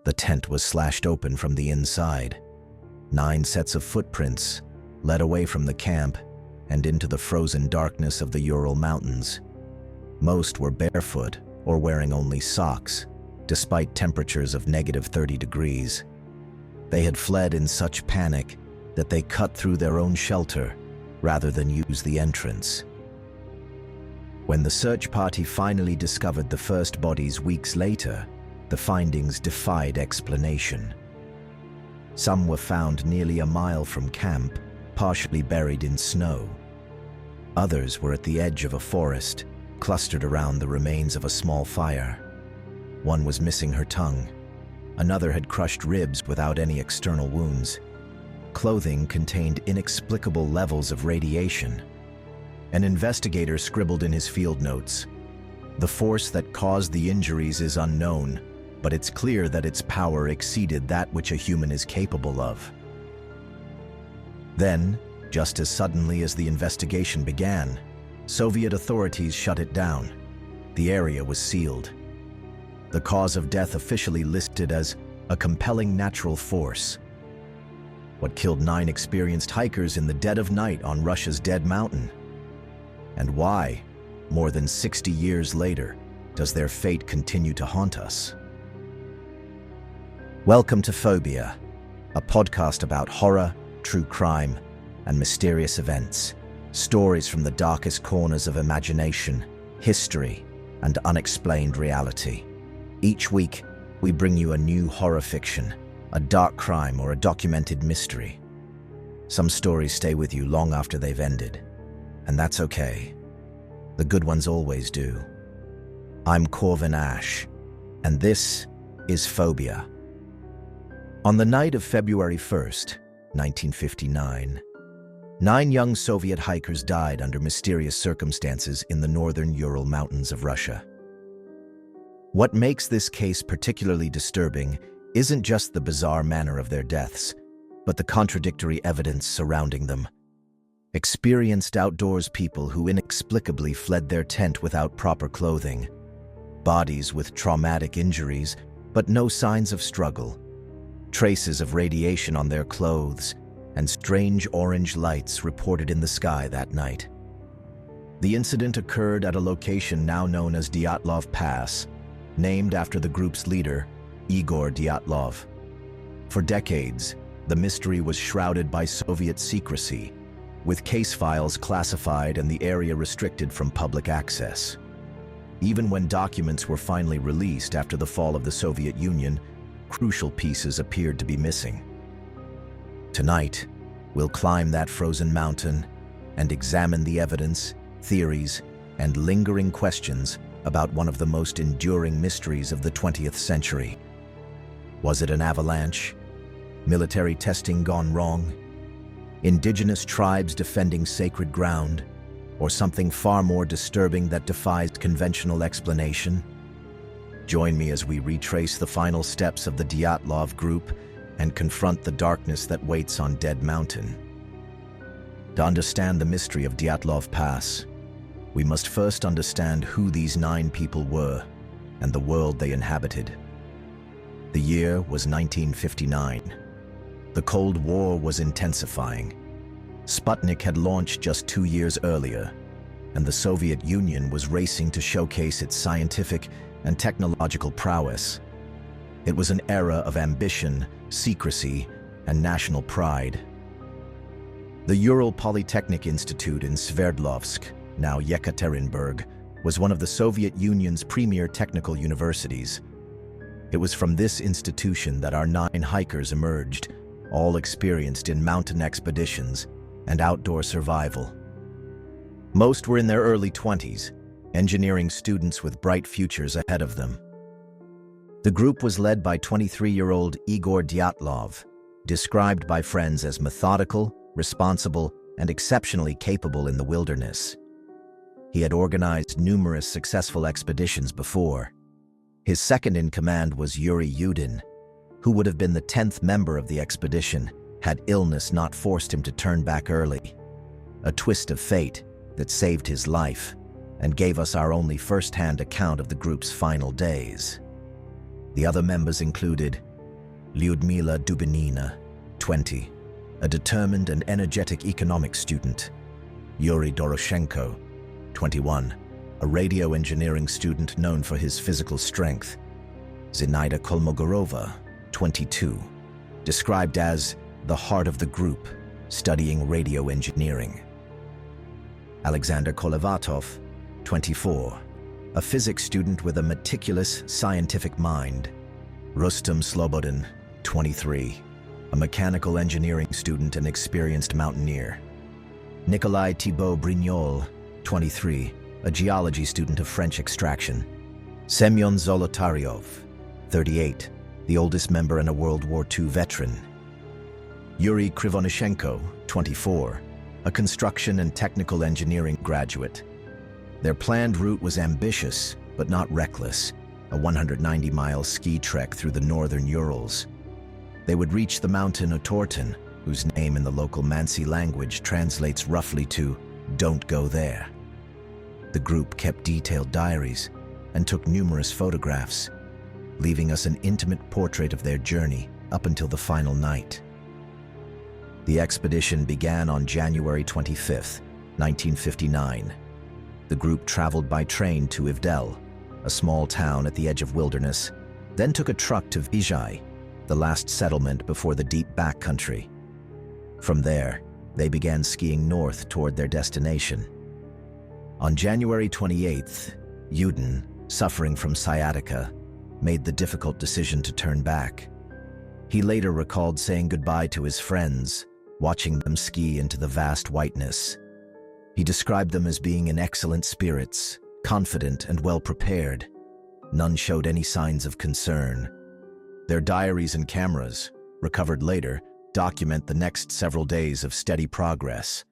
The tent was slashed open from the inside. 9 sets of footprints led away from the camp and into the frozen darkness of the Ural Mountains. Most were barefoot or wearing only socks, despite temperatures of -30 degrees. They had fled in such panic that they cut through their own shelter rather than use the entrance. When the search party finally discovered the first bodies weeks later, the findings defied explanation. Some were found nearly a mile from camp, partially buried in snow. Others were at the edge of a forest, clustered around the remains of a small fire. One was missing her tongue. Another had crushed ribs without any external wounds. Clothing contained inexplicable levels of radiation. An investigator scribbled in his field notes, "The force that caused the injuries is unknown, but it's clear that its power exceeded that which a human is capable of." Then, just as suddenly as the investigation began, Soviet authorities shut it down. The area was sealed. The cause of death officially listed as a compelling natural force. What killed 9 experienced hikers in the dead of night on Russia's Dead Mountain? And why, more than 60 years later, does their fate continue to haunt us? Welcome to Fobia, a podcast about horror, true crime, and mysterious events. Stories from the darkest corners of imagination, history, and unexplained reality. Each week, we bring you a new horror fiction, a dark crime, or a documented mystery. Some stories stay with you long after they've ended, and that's okay. The good ones always do. I'm Corvin Ash, and this is Fobia. On the night of February 1st, 1959, 9 young Soviet hikers died under mysterious circumstances in the northern Ural Mountains of Russia. What makes this case particularly disturbing isn't just the bizarre manner of their deaths, but the contradictory evidence surrounding them. Experienced outdoors people who inexplicably fled their tent without proper clothing. Bodies with traumatic injuries, but no signs of struggle. Traces of radiation on their clothes, and strange orange lights reported in the sky that night. The incident occurred at a location now known as Dyatlov Pass, named after the group's leader, Igor Dyatlov. For decades, the mystery was shrouded by Soviet secrecy, with case files classified and the area restricted from public access. Even when documents were finally released after the fall of the Soviet Union, crucial pieces appeared to be missing. Tonight, we'll climb that frozen mountain and examine the evidence, theories, and lingering questions about one of the most enduring mysteries of the 20th century. Was it an avalanche? Military testing gone wrong? Indigenous tribes defending sacred ground? Or something far more disturbing that defies conventional explanation? Join me as we retrace the final steps of the Dyatlov group and confront the darkness that waits on Dead Mountain. To understand the mystery of Dyatlov Pass, we must first understand who these 9 people were and the world they inhabited. The year was 1959. The Cold War was intensifying. Sputnik had launched just 2 years earlier, and the Soviet Union was racing to showcase its scientific and technological prowess. It was an era of ambition, secrecy, and national pride. The Ural Polytechnic Institute in Sverdlovsk, now Yekaterinburg, was one of the Soviet Union's premier technical universities. It was from this institution that our 9 hikers emerged, all experienced in mountain expeditions and outdoor survival. Most were in their early 20s, engineering students with bright futures ahead of them. The group was led by 23-year-old Igor Dyatlov, described by friends as methodical, responsible, and exceptionally capable in the wilderness. He had organized numerous successful expeditions before. His second-in-command was Yuri Yudin, who would have been the 10th member of the expedition had illness not forced him to turn back early. A twist of fate that saved his life and gave us our only first-hand account of the group's final days. The other members included Lyudmila Dubinina, 20, a determined and energetic economics student. Yuri Doroshenko, 21, a radio engineering student known for his physical strength. Zinaida Kolmogorova, 22, described as the heart of the group, studying radio engineering. Alexander Kolevatov, 24, a physics student with a meticulous scientific mind. Rustam Slobodin, 23, a mechanical engineering student and experienced mountaineer. Nikolai Thibault Brignol, 23, a geology student of French extraction. Semyon Zolotaryov, 38, the oldest member and a World War II veteran. Yuri Krivonishenko, 24, a construction and technical engineering graduate. Their planned route was ambitious, but not reckless, a 190-mile ski trek through the northern Urals. They would reach the mountain Otorten, whose name in the local Mansi language translates roughly to "don't go there." The group kept detailed diaries and took numerous photographs, leaving us an intimate portrait of their journey up until the final night. The expedition began on January 25, 1959. The group traveled by train to Ivdel, a small town at the edge of wilderness, then took a truck to Vizhai, the last settlement before the deep backcountry. From there, they began skiing north toward their destination. On January 28th, Yudin, suffering from sciatica, made the difficult decision to turn back. He later recalled saying goodbye to his friends, watching them ski into the vast whiteness. He described them as being in excellent spirits, confident and well-prepared. None showed any signs of concern. Their diaries and cameras, recovered later, document the next several days of steady progress.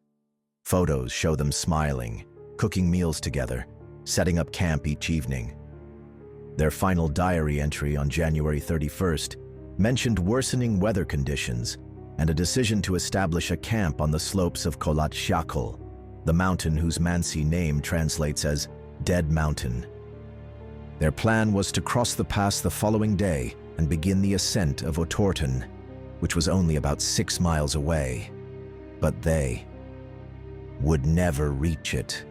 Photos show them smiling, cooking meals together, setting up camp each evening. Their final diary entry on January 31st mentioned worsening weather conditions and a decision to establish a camp on the slopes of Kholat Syakhl, the mountain whose Mansi name translates as Dead Mountain. Their plan was to cross the pass the following day and begin the ascent of Otorten, which was only about 6 miles away. But they would never reach it.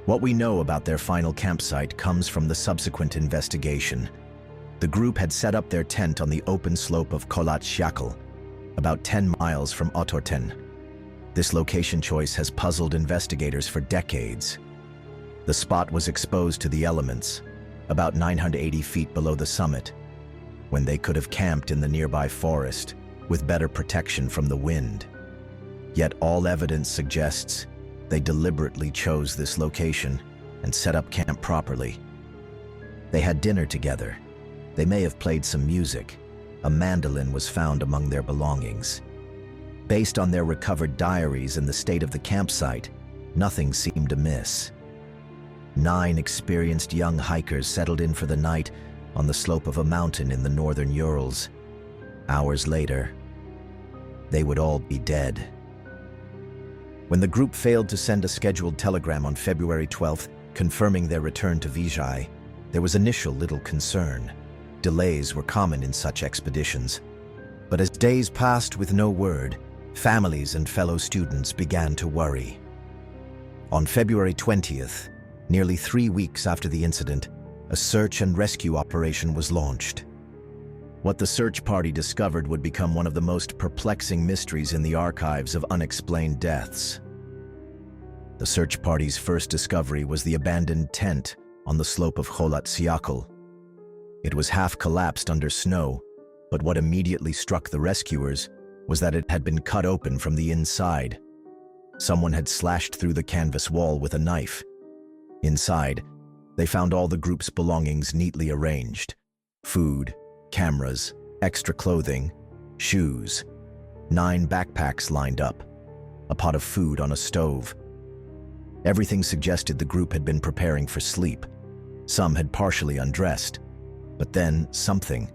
What we know about their final campsite comes from the subsequent investigation. The group had set up their tent on the open slope of Kholat Syakhl, about 10 miles from Otorten. This location choice has puzzled investigators for decades. The spot was exposed to the elements, about 980 feet below the summit, when they could have camped in the nearby forest with better protection from the wind. Yet all evidence suggests they deliberately chose this location and set up camp properly. They had dinner together. They may have played some music. A mandolin was found among their belongings. Based on their recovered diaries and the state of the campsite, nothing seemed amiss. 9 experienced young hikers settled in for the night on the slope of a mountain in the northern Urals. Hours later, they would all be dead. When the group failed to send a scheduled telegram on February 12th, confirming their return to Vizhai, there was initial little concern. Delays were common in such expeditions. But as days passed with no word, families and fellow students began to worry. On February 20th, nearly 3 weeks after the incident, a search and rescue operation was launched. What the search party discovered would become one of the most perplexing mysteries in the archives of unexplained deaths. The search party's first discovery was the abandoned tent on the slope of Kholat Syakhl. It was half collapsed under snow, but what immediately struck the rescuers was that it had been cut open from the inside. Someone had slashed through the canvas wall with a knife. Inside, they found all the group's belongings neatly arranged: food, cameras, extra clothing, shoes, 9 backpacks lined up, a pot of food on a stove. Everything suggested the group had been preparing for sleep. Some had partially undressed, but then something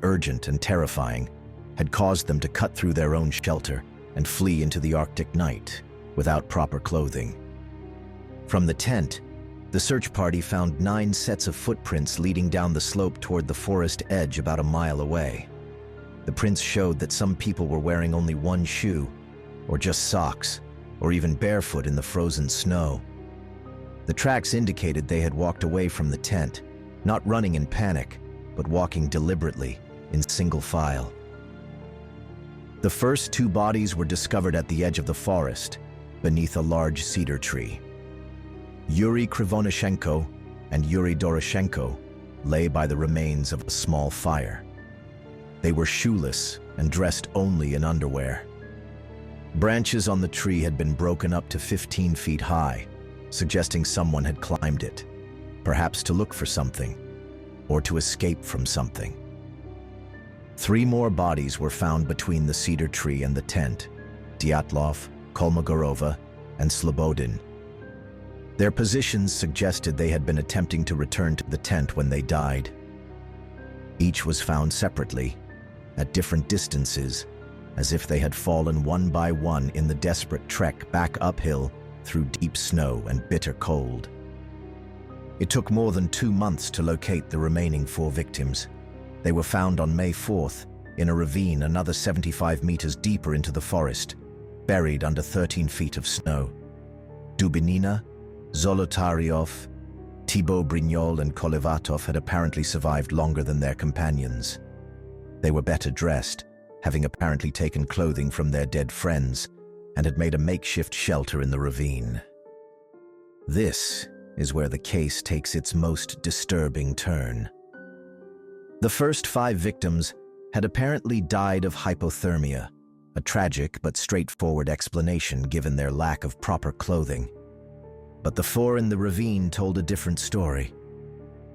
urgent and terrifying, had caused them to cut through their own shelter and flee into the Arctic night without proper clothing. From the tent, The search party found 9 sets of footprints leading down the slope toward the forest edge about a mile away. The prints showed that some people were wearing only one shoe, or just socks, or even barefoot in the frozen snow. The tracks indicated they had walked away from the tent, not running in panic, but walking deliberately, in single file. The first 2 bodies were discovered at the edge of the forest, beneath a large cedar tree. Yuri Krivonyshenko and Yuri Doroshenko lay by the remains of a small fire. They were shoeless and dressed only in underwear. Branches on the tree had been broken up to 15 feet high, suggesting someone had climbed it, perhaps to look for something, or to escape from something. 3 more bodies were found between the cedar tree and the tent: Dyatlov, Kolmogorova, and Slobodin. Their positions suggested they had been attempting to return to the tent when they died. Each was found separately, at different distances, as if they had fallen one by one in the desperate trek back uphill through deep snow and bitter cold. It took more than 2 months to locate the remaining 4 victims. They were found on May 4th in a ravine another 75 meters deeper into the forest, buried under 13 feet of snow. Dubinina, Zolotaryov, Thibaut Brignol, and Kolevatov had apparently survived longer than their companions. They were better dressed, having apparently taken clothing from their dead friends, and had made a makeshift shelter in the ravine. This is where the case takes its most disturbing turn. The first 5 victims had apparently died of hypothermia, a tragic but straightforward explanation given their lack of proper clothing. But the 4 in the ravine told a different story.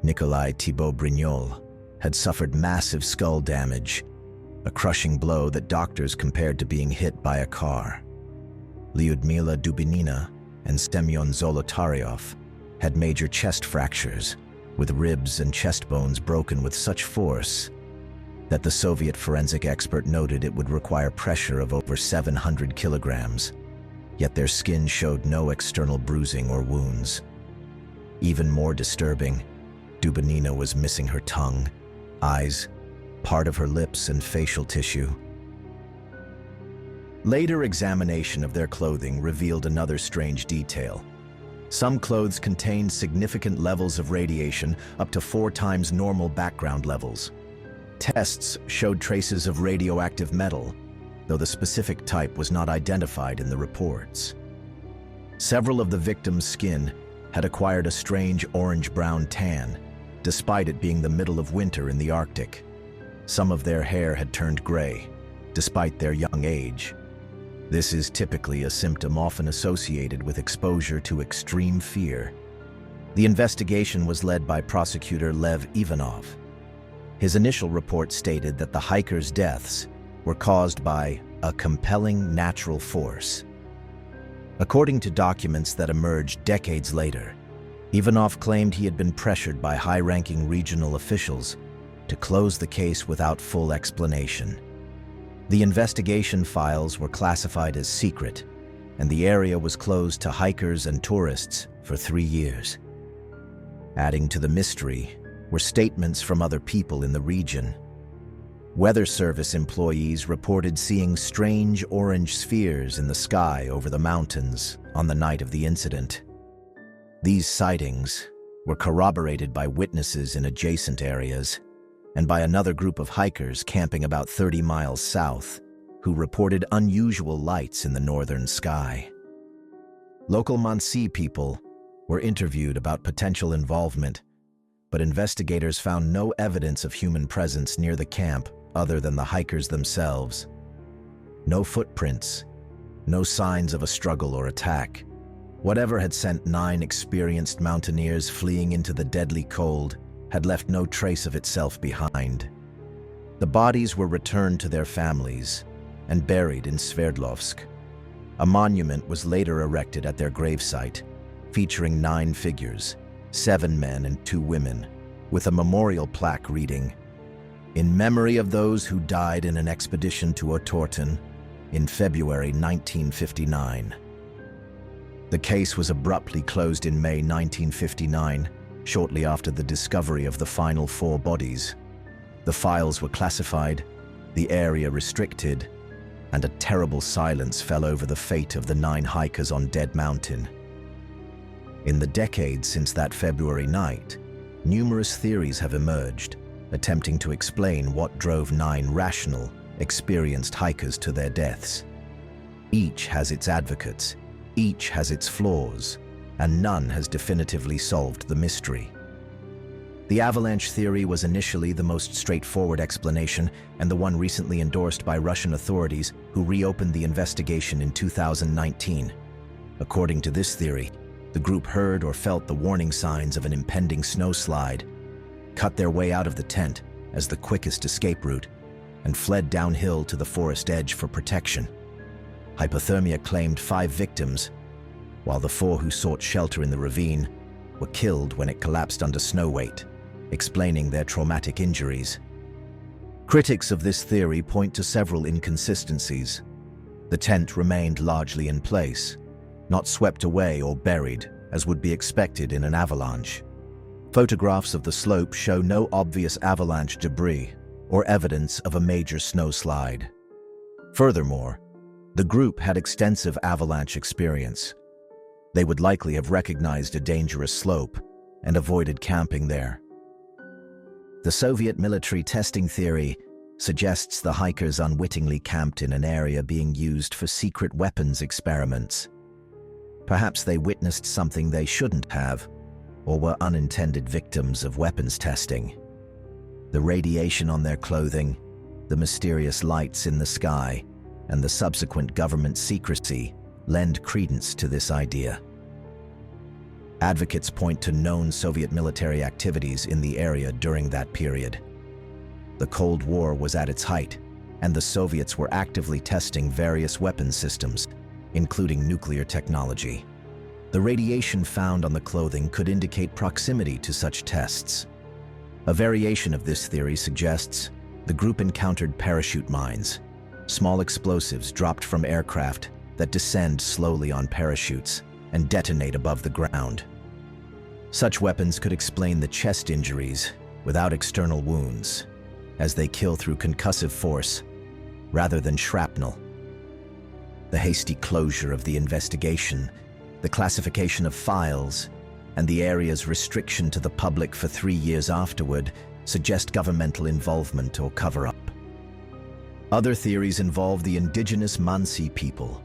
Nikolai Thibaut Brignol had suffered massive skull damage, a crushing blow that doctors compared to being hit by a car. Lyudmila Dubinina and Semyon Zolotaryov had major chest fractures, with ribs and chest bones broken with such force that the Soviet forensic expert noted it would require pressure of over 700 kilograms, yet their skin showed no external bruising or wounds. Even more disturbing, Dubinina was missing her tongue, eyes, part of her lips, and facial tissue. Later examination of their clothing revealed another strange detail. Some clothes contained significant levels of radiation, up to 4 times normal background levels. Tests showed traces of radioactive metal, though the specific type was not identified in the reports. Several of the victims' skin had acquired a strange orange-brown tan, despite it being the middle of winter in the Arctic. Some of their hair had turned gray, despite their young age. This is typically a symptom often associated with exposure to extreme fear. The investigation was led by prosecutor Lev Ivanov. His initial report stated that the hikers' deaths were caused by a compelling natural force. According to documents that emerged decades later, Ivanov claimed he had been pressured by high-ranking regional officials to close the case without full explanation. The investigation files were classified as secret, and the area was closed to hikers and tourists for 3 years. Adding to the mystery were statements from other people in the region. Weather Service employees reported seeing strange orange spheres in the sky over the mountains on the night of the incident. These sightings were corroborated by witnesses in adjacent areas and by another group of hikers camping about 30 miles south who reported unusual lights in the northern sky. Local Mansi people were interviewed about potential involvement, but investigators found no evidence of human presence near the camp other than the hikers themselves. No footprints, no signs of a struggle or attack. Whatever had sent 9 experienced mountaineers fleeing into the deadly cold had left no trace of itself behind. The bodies were returned to their families and buried in Sverdlovsk. A monument was later erected at their gravesite, featuring 9 figures, 7 men and 2 women, with a memorial plaque reading, "In memory of those who died in an expedition to Otorten in February 1959. The case was abruptly closed in May 1959, shortly after the discovery of the final 4 bodies. The files were classified, the area restricted, and a terrible silence fell over the fate of the 9 hikers on Dead Mountain. In the decades since that February night, numerous theories have emerged, attempting to explain what drove 9 rational, experienced hikers to their deaths. Each has its advocates, each has its flaws, and none has definitively solved the mystery. The avalanche theory was initially the most straightforward explanation and the one recently endorsed by Russian authorities, who reopened the investigation in 2019. According to this theory, the group heard or felt the warning signs of an impending snowslide, cut their way out of the tent as the quickest escape route, and fled downhill to the forest edge for protection. Hypothermia claimed 5 victims, while the 4 who sought shelter in the ravine were killed when it collapsed under snow weight, explaining their traumatic injuries. Critics of this theory point to several inconsistencies. The tent remained largely in place, not swept away or buried, as would be expected in an avalanche. Photographs of the slope show no obvious avalanche debris or evidence of a major snowslide. Furthermore, the group had extensive avalanche experience. They would likely have recognized a dangerous slope and avoided camping there. The Soviet military testing theory suggests the hikers unwittingly camped in an area being used for secret weapons experiments. Perhaps they witnessed something they shouldn't have, or were unintended victims of weapons testing. The radiation on their clothing, the mysterious lights in the sky, and the subsequent government secrecy lend credence to this idea. Advocates point to known Soviet military activities in the area during that period. The Cold War was at its height, and the Soviets were actively testing various weapons systems, including nuclear technology. The radiation found on the clothing could indicate proximity to such tests. A variation of this theory suggests the group encountered parachute mines, small explosives dropped from aircraft that descend slowly on parachutes and detonate above the ground. Such weapons could explain the chest injuries without external wounds, as they kill through concussive force rather than shrapnel. The hasty closure of the investigation, the classification of files, and the area's restriction to the public for 3 years afterward suggest governmental involvement or cover-up. Other theories involve the indigenous Mansi people.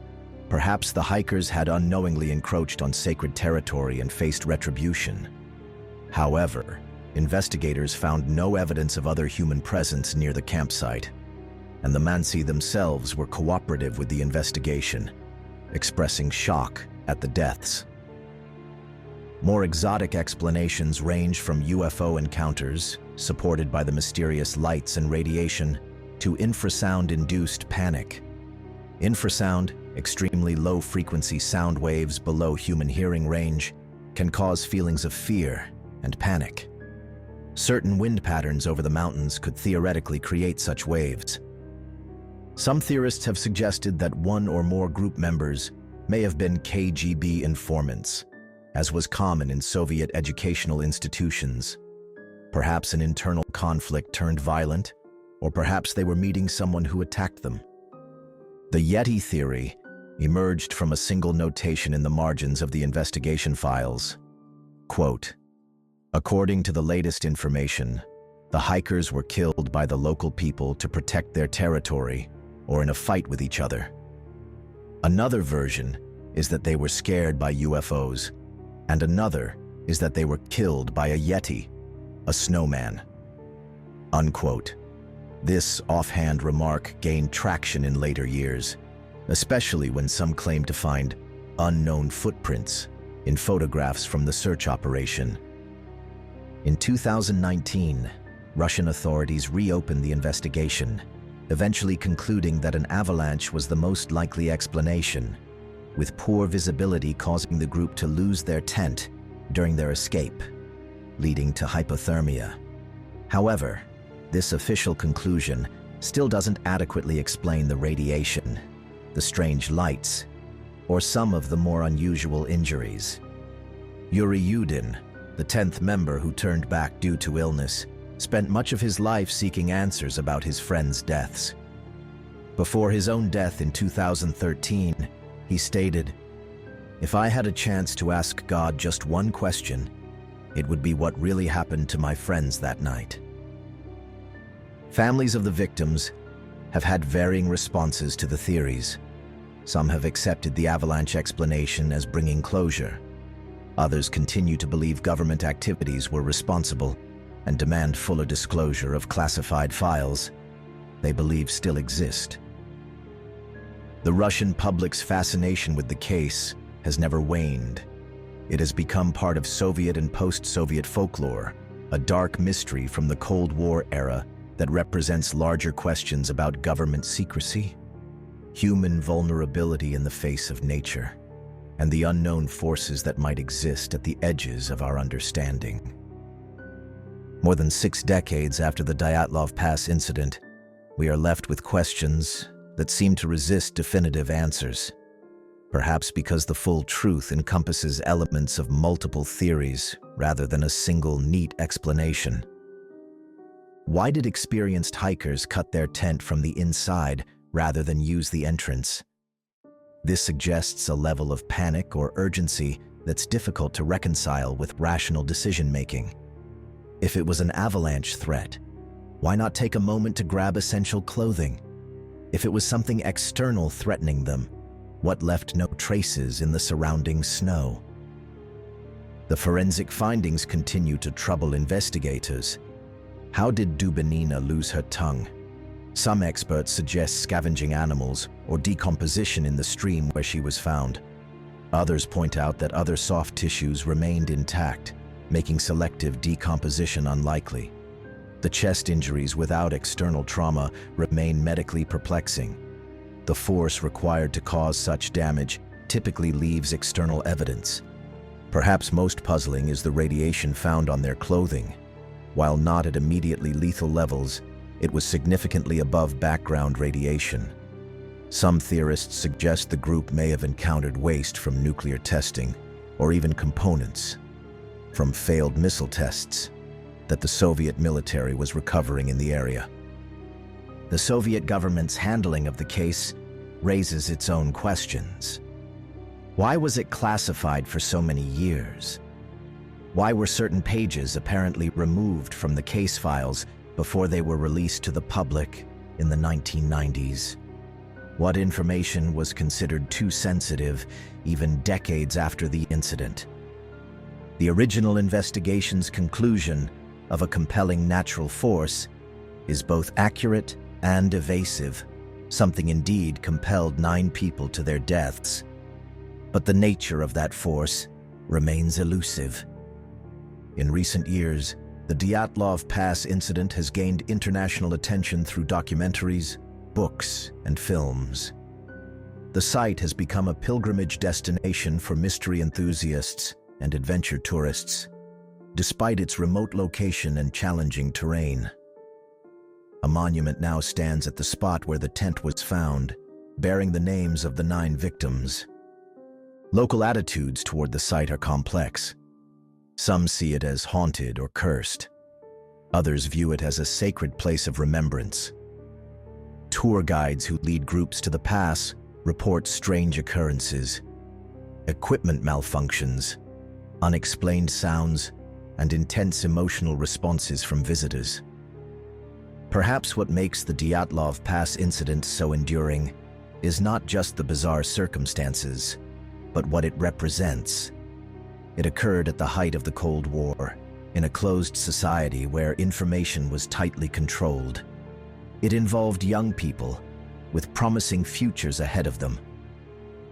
Perhaps the hikers had unknowingly encroached on sacred territory and faced retribution. However, investigators found no evidence of other human presence near the campsite, and the Mansi themselves were cooperative with the investigation, expressing shock at the deaths. More exotic explanations range from UFO encounters, supported by the mysterious lights and radiation, to infrasound-induced panic. Infrasound, extremely low-frequency sound waves below human hearing range, can cause feelings of fear and panic. Certain wind patterns over the mountains could theoretically create such waves. Some theorists have suggested that one or more group members may have been KGB informants, as was common in Soviet educational institutions. Perhaps an internal conflict turned violent, or perhaps they were meeting someone who attacked them. The Yeti theory emerged from a single notation in the margins of the investigation files. Quote, "According to the latest information, the hikers were killed by the local people to protect their territory or in a fight with each other. Another version is that they were scared by UFOs, and another is that they were killed by a Yeti, a snowman." Unquote. This offhand remark gained traction in later years, especially when some claimed to find unknown footprints in photographs from the search operation. In 2019, Russian authorities reopened the investigation, eventually concluding that an avalanche was the most likely explanation, with poor visibility causing the group to lose their tent during their escape, leading to hypothermia. However, this official conclusion still doesn't adequately explain the radiation, the strange lights, or some of the more unusual injuries. Yuri Yudin, the 10th member who turned back due to illness, spent much of his life seeking answers about his friends' deaths. Before his own death in 2013, he stated, "If I had a chance to ask God just one question, it would be what really happened to my friends that night." Families of the victims have had varying responses to the theories. Some have accepted the avalanche explanation as bringing closure. Others continue to believe government activities were responsible and demand fuller disclosure of classified files they believe still exist. The Russian public's fascination with the case has never waned. It has become part of Soviet and post-Soviet folklore, a dark mystery from the Cold War era that represents larger questions about government secrecy, human vulnerability in the face of nature, and the unknown forces that might exist at the edges of our understanding. More than 6 decades after the Dyatlov Pass incident, we are left with questions that seem to resist definitive answers, perhaps because the full truth encompasses elements of multiple theories rather than a single neat explanation. Why did experienced hikers cut their tent from the inside rather than use the entrance? This suggests a level of panic or urgency that's difficult to reconcile with rational decision-making. If it was an avalanche threat, why not take a moment to grab essential clothing? If it was something external threatening them, what left no traces in the surrounding snow? The forensic findings continue to trouble investigators. How did Dubinina lose her tongue? Some experts suggest scavenging animals or decomposition in the stream where she was found. Others point out that other soft tissues remained intact, making selective decomposition unlikely. The chest injuries without external trauma remain medically perplexing. The force required to cause such damage typically leaves external evidence. Perhaps most puzzling is the radiation found on their clothing. While not at immediately lethal levels, it was significantly above background radiation. Some theorists suggest the group may have encountered waste from nuclear testing, or even components from failed missile tests that the Soviet military was recovering in the area. The Soviet government's handling of the case raises its own questions. Why was it classified for so many years? Why were certain pages apparently removed from the case files before they were released to the public in the 1990s? What information was considered too sensitive even decades after the incident? The original investigation's conclusion of a compelling natural force is both accurate and evasive. Something indeed compelled 9 people to their deaths. But the nature of that force remains elusive. In recent years, the Dyatlov Pass incident has gained international attention through documentaries, books, and films. The site has become a pilgrimage destination for mystery enthusiasts and adventure tourists, despite its remote location and challenging terrain. A monument now stands at the spot where the tent was found, bearing the names of the 9 victims. Local attitudes toward the site are complex. Some see it as haunted or cursed. Others view it as a sacred place of remembrance. Tour guides who lead groups to the pass report strange occurrences, equipment malfunctions, unexplained sounds, and intense emotional responses from visitors. Perhaps what makes the Dyatlov Pass incident so enduring is not just the bizarre circumstances, but what it represents. It occurred at the height of the Cold War, in a closed society where information was tightly controlled. It involved young people with promising futures ahead of them.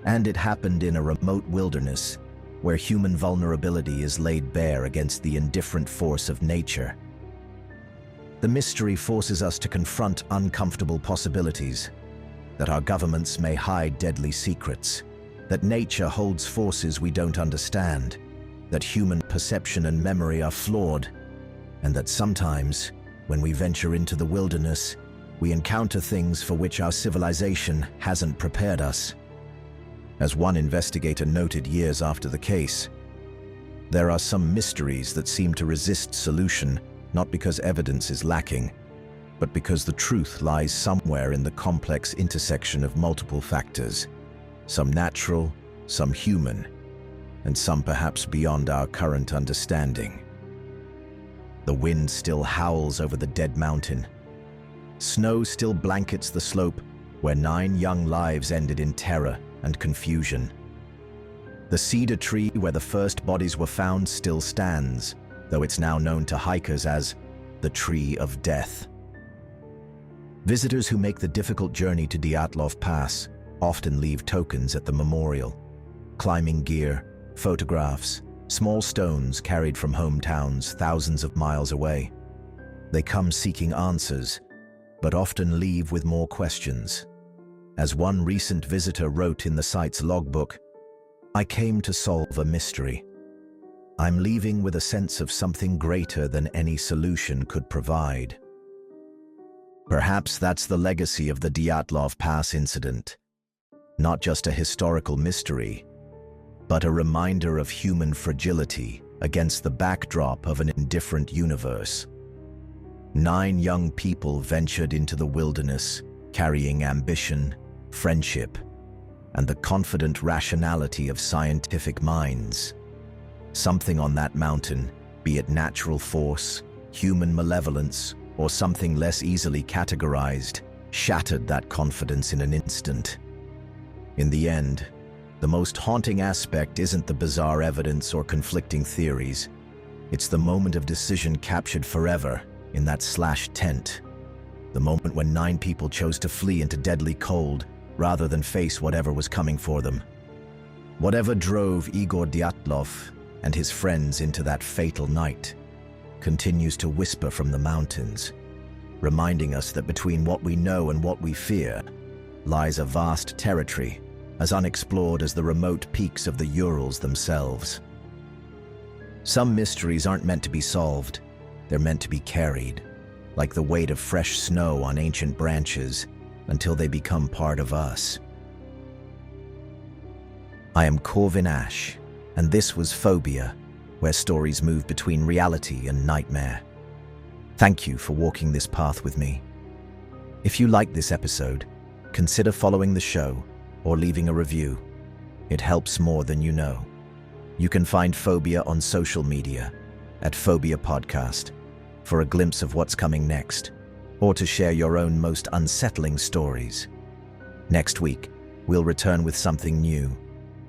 And it happened in a remote wilderness where human vulnerability is laid bare against the indifferent force of nature. The mystery forces us to confront uncomfortable possibilities, that our governments may hide deadly secrets, that nature holds forces we don't understand, that human perception and memory are flawed, and that sometimes, when we venture into the wilderness, we encounter things for which our civilization hasn't prepared us. As one investigator noted years after the case, there are some mysteries that seem to resist solution, not because evidence is lacking, but because the truth lies somewhere in the complex intersection of multiple factors, some natural, some human, and some perhaps beyond our current understanding. The wind still howls over the dead mountain. Snow still blankets the slope where 9 young lives ended in terror and confusion. The cedar tree where the first bodies were found still stands, though it's now known to hikers as the Tree of Death. Visitors who make the difficult journey to Dyatlov Pass often leave tokens at the memorial: climbing gear, photographs, small stones carried from hometowns thousands of miles away. They come seeking answers, but often leave with more questions. As one recent visitor wrote in the site's logbook, "I came to solve a mystery. I'm leaving with a sense of something greater than any solution could provide." Perhaps that's the legacy of the Dyatlov Pass incident. Not just a historical mystery, but a reminder of human fragility against the backdrop of an indifferent universe. 9 young people ventured into the wilderness, carrying ambition, friendship, and the confident rationality of scientific minds. Something on that mountain, be it natural force, human malevolence, or something less easily categorized, shattered that confidence in an instant. In the end, the most haunting aspect isn't the bizarre evidence or conflicting theories. It's the moment of decision captured forever in that slashed tent. The moment when 9 people chose to flee into deadly cold rather than face whatever was coming for them. Whatever drove Igor Dyatlov and his friends into that fatal night continues to whisper from the mountains, reminding us that between what we know and what we fear lies a vast territory as unexplored as the remote peaks of the Urals themselves. Some mysteries aren't meant to be solved, they're meant to be carried, like the weight of fresh snow on ancient branches, until they become part of us. I am Corvin Ash, and this was Fobia, where stories move between reality and nightmare. Thank you for walking this path with me. If you liked this episode, consider following the show or leaving a review. It helps more than you know. You can find Fobia on social media at Fobia Podcast for a glimpse of what's coming next, or to share your own most unsettling stories. Next week, we'll return with something new,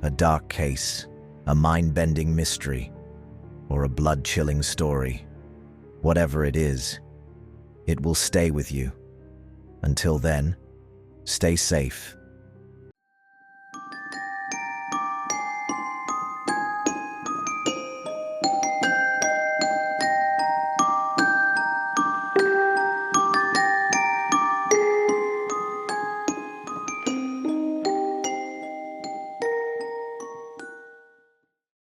a dark case, a mind-bending mystery, or a blood-chilling story. Whatever it is, it will stay with you. Until then, stay safe